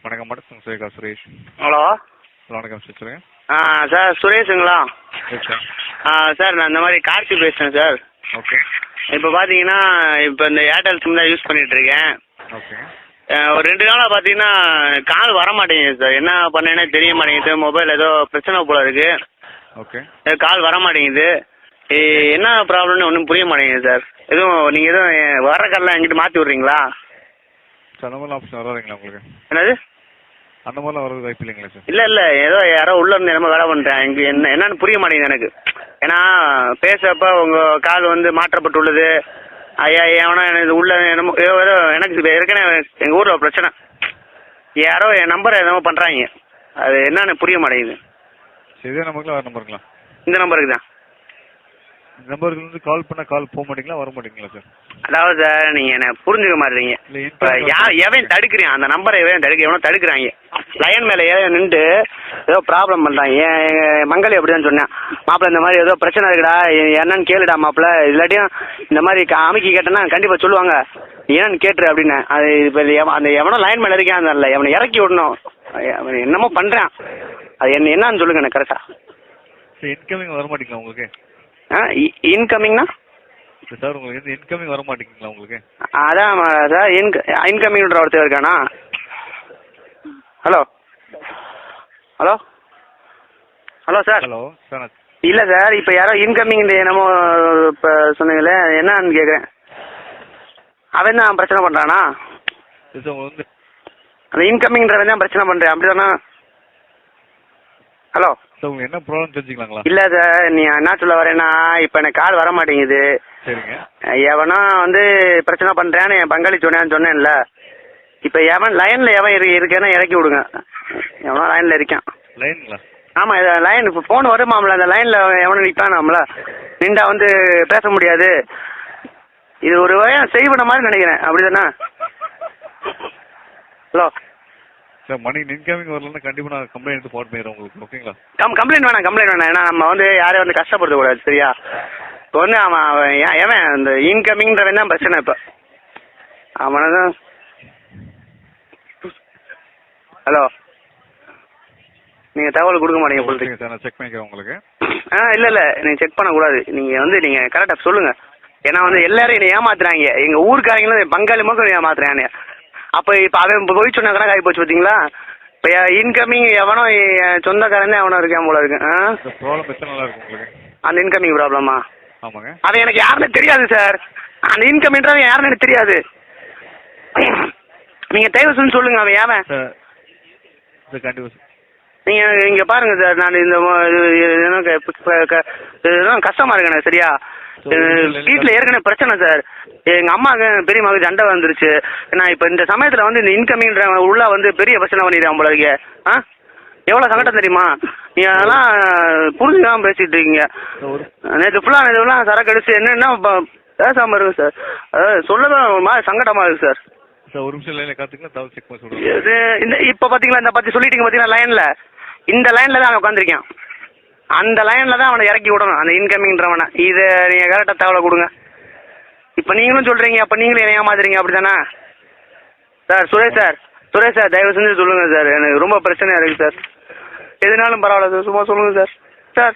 வணக்கம் madam, Suresh. Hello. வணக்கம் sir, சொல்லுங்கள். சார் சுரேஷுங்களா? சார். சார் நான் இந்த மாதிரி கார்த்தி பேசுகிறேன் சார். ஓகே. இப்போ பார்த்தீங்கன்னா இப்போ இந்த ஏர்டெல் சிம் தான் யூஸ் பண்ணிகிட்ருக்கேன். ஓகே. ஒரு 2 நாளாக பார்த்தீங்கன்னா கால் வர மாட்டேங்குது சார். என்ன பண்ணேன்னே தெரிய மாட்டேங்குது. மொபைல் ஏதோ பிரச்சனை போல இருக்குது. ஓகே. கால் வர மாட்டேங்குது. என்ன ப்ராப்ளம்னு ஒன்றும் புரிய மாட்டேங்குது சார். நீங்கள் எதுவும் வர கால்லாம் எங்கிட்ட மாற்றி விட்றீங்களா? சார் அந்த மாதிரிலாம் ஆப்ஷன் வராதுங்களா உங்களுக்கு? என்னது? அந்த மாதிரிலாம் வரது வாய்ப்பு இல்லைங்களா சார்? இல்லை ஏதோ யாரோ உள்ளே இருந்து என்னமோ வேலை பண்ணுறேன். இங்கே என்னன்னு புரிய மாட்டேங்குது எனக்கு. ஏன்னா பேசுகிறப்ப உங்கள் கால் வந்து மாற்றப்பட்டுள்ளது. ஐயா எவனோ எனக்கு உள்ள என்னமோ ஏதோ எனக்கு ஏற்கனவே எங்கள் ஊரில் பிரச்சனை. யாரோ என் நம்பரை என்னமோ பண்ணுறாங்க. அது என்னன்னு புரிய மாட்டேங்குது. சரி, இதே நம்பருங்களா வேறு நம்பருங்களா? இந்த நம்பருக்கு தான். இந்த நம்பருக்கு வந்து கால் பண்ணால் கால் போக மாட்டீங்களா, வர மாட்டீங்களா சார்? அதாவது சார் நீங்கள் என்ன புரிஞ்சுக்க மாட்டீங்க. இப்போ எவன் தடுக்கிறேன் அந்த நம்பரை எவனோ தடுக்கிறாங்க. லைன் மேலே நின்று ஏதோ ப்ராப்ளம் பண்ணுறாங்க. என் மங்களி அப்படி தான் சொன்னேன். மாப்பிள்ளை இந்த மாதிரி ஏதோ பிரச்சனை இருக்குடா, என்னன்னு கேளுடா மாப்பிள்ளை. இல்லாட்டியும் இந்த மாதிரி அமுக்கி கேட்டேன்னா கண்டிப்பாக சொல்லுவாங்க, என்னன்னு கேட்டுரு அப்படின்னு. அது இப்போ அந்த எவனோ லைன் மேலே இருக்கேன் அந்த எவனை இறக்கி விடணும். அவன் என்னமோ பண்ணுறான். அது என்னன்னு சொல்லுங்க எனக்கு கரெக்டாக. சார் இன்கமிங் வர மாட்டீங்களா உங்களுக்கு? இன்கமிங்னா சார் உங்களுக்கு எந்த இன்கமிங் வர மாட்டேங்குங்களா உங்களுக்கு? அதான் சார் இன்கமிங்ன்ற ஒருத்தர் இருக்கானா? Hello hello hello sir. Hello sir. இல்லை சார், இப்போ யாரோ இன்கமிங் என்னமோ இப்போ சொன்னீங்களே, என்னன்னு கேட்குறேன். அவன் தான் பிரச்சனை பண்ணுறானா? சார் உங்களுக்கு வந்து அந்த இன்கமிங்ன்றவன் தான் பிரச்சனை பண்ணுறேன், அப்படி தானே? ஹலோ சார், உங்களுக்கு என்ன ப்ராப்ளம் தெரிஞ்சுக்கலாங்களா? இல்லை சார், நீ என்ன சொல்ல வரேன்னா இப்போ எனக்கு கால் வர மாட்டேங்குது. சரிங்க. எவனோ வந்து பிரச்சனை பண்ணுறேன்னு என் பங்காளி சொன்னேன்ல. இப்போ லைனில் எவன் இருக்கேன்னா இறக்கி விடுங்க. எவனோ லைனில் இருக்கான். லைனுங்களா? ஆமாம், லைன் இப்போ ஃபோன் வருமாம்ல, அந்த லைனில் எவனும் நிற்பான். நம்மள நின்றா வந்து பேச முடியாது. இது ஒரு வகையாக செய்வன மாதிரி நினைக்கிறேன், அப்படி தானே? ஹலோ சார், மணி இன்கமிங் வரலன்னா கண்டிப்பாக நான் கம்ப்ளைண்ட் எடுத்து போட்டு போயிடுறேன் உங்களுக்கு. ஓகேங்களா? கம்ப்ளைண்ட் வேணாம். ஏன்னா நம்ம வந்து யாரையும் வந்து கஷ்டப்படுத்தக்கூடாது, சரியா? இப்போ வந்து அவன் எவன் இந்த இன்கமிங்ன்றவன் தான் பிரச்சனை. இப்போ அவனை தான். ஹலோ, நீங்கள் தகவல் கொடுக்க மாட்டீங்க போல சார். நான் செக் பண்ணிக்கிறேன் உங்களுக்கு. இல்லை நீங்கள் செக் பண்ணக்கூடாது. நீங்கள் கரெக்டாக சொல்லுங்கள். ஏன்னா வந்து எல்லாரும் என்னை ஏமாத்துறாங்க. எங்கள் ஊருக்காரங்களும் பங்காளி மக்கள் ஏமாத்துறாங்க. அப்போ அவன் போய் சொன்ன கணக்கு ஆகி போச்சு பார்த்தீங்களா? இப்போ இன்கமிங் எவனோ சொந்தக்காரன் தான் எவனோ இருக்கான் போல இருக்கு. ப்ராப்ளம் எத்தனை நாளாக இருக்கும் உங்களுக்கு? அந்த இன்கமிங் ப்ராப்ளமா? ஆமாங்க. அது எனக்கு யாருன்னு தெரியாது சார். அந்த இன்கமிங்ன்றவன் யாருன்னு எனக்கு தெரியாது. நீங்கள் தயவு சொல்லுங்க, அவன் ஏவன் சார்? கண்டிப்பாக நீங்கள் இங்கே பாருங்க சார். நான் இந்த கஷ்டமாக இருக்கேன், சரியா? வீட்டில் ஏற்கனவே பிரச்சனை சார். எங்கள் அம்மாவுக்கு பெரியம்மாவுக்கு சண்டை வந்துருச்சு. நான் இப்போ இந்த சமயத்தில் வந்து இந்த இன்கமிங்ன்ற உள்ள வந்து பெரிய பிரச்சனை பண்ணிடுறேன் போல இருக்கே. எவ்வளோ சங்கடம் தெரியுமா? நீங்கள் அதெல்லாம் புரிஞ்சுக்காமல் பேசிகிட்டு இருக்கீங்க. நேற்று ஃபுல்லாக சரக்கு அடிச்சு என்னென்னா பேசாமல் இருக்கு சார். சொல்லவே ஒரு மாதிரி சங்கடமாக இருக்குது சார். சார் ஒரு நிமிஷம் லைனில் காத்துக்கலாம், தவிர செக் பண்ணி சொல்லுங்கள். இந்த இப்போ பார்த்தீங்களா, இந்த பற்றி சொல்லிட்டீங்க பார்த்தீங்களா லைனில். இந்த லைனில் தான் அவன் உட்காந்துருக்கேன். அந்த லைனில் தான் அவனை இறக்கி விடணும், அந்த இன்கமிங்ன்றவனை. இதை நீங்கள் கரெக்டாக தகவலை கொடுங்க. இப்போ நீங்களும் சொல்கிறீங்க, அப்போ நீங்களும் என்ன ஏமாத்துறீங்க, அப்படி தானே சார்? சுரேஷ் சார் தயவு செஞ்சு சொல்லுங்கள் சார். எனக்கு ரொம்ப பிரச்சனையாக இருக்குது சார். எதுனாலும் பரவாயில்ல சார், சும்மா சொல்லுங்கள் சார்.